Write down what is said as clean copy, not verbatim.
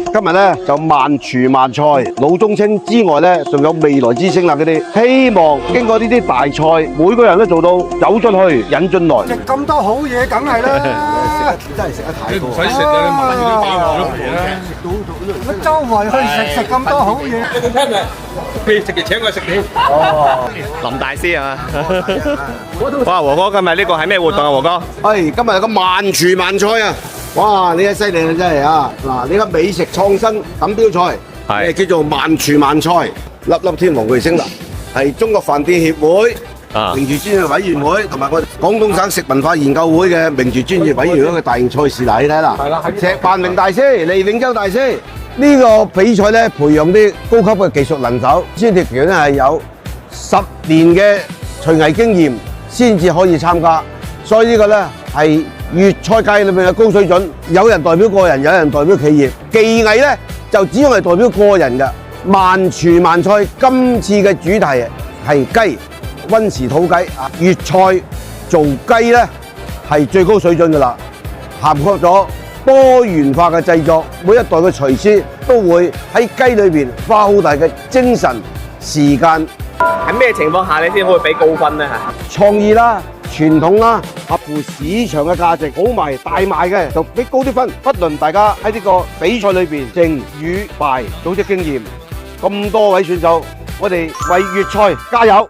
今日咧就萬廚萬菜，老中青之外咧，仲有未來之星啦！佢哋希望經過呢啲大菜，每個人都做到走進去，引進來。食咁多好嘢，梗係啦！真係食得太多。唔使食啊！你買啲包我都嚟啦。乜周圍去食咁多好嘢？你聽未？你食就請我食你。林大師啊！哇，和哥今日呢個係咩活動啊？和哥？今日有個萬廚萬菜啊！哇！呢一犀利啦，真係啊！嗱，呢個美食創新錦標賽係叫做萬廚萬菜，粒粒天王巨星啦，係中國飯店協會名廚專業委員會同埋我哋廣東省食文化研究會嘅名廚專業委員會嘅大型賽事嚟，你睇啦。係啦，石範榮大師、黎永洲大師呢個比賽咧，培養啲高級嘅技術能手，專業員咧係有10年嘅廚藝經驗先至可以參加，所以呢個咧係粵菜界裏面嘅高水準，有人代表個人，有人代表企業。技藝咧就只用係代表個人嘅。萬廚萬菜今次嘅主題係雞，溫氏土雞啊！粵菜做雞咧係最高水準㗎啦，涵蓋咗多元化嘅製作，每一代嘅廚師都會喺雞裏邊花好大嘅精神時間。喺咩情況下你先可以俾高分咧？創意啦、傳統啦，合乎市場嘅價值，好賣大賣嘅就俾高啲分。不論大家喺呢個比賽裏邊勝與敗，組織經驗，咁多位選手，我哋為粵菜加油！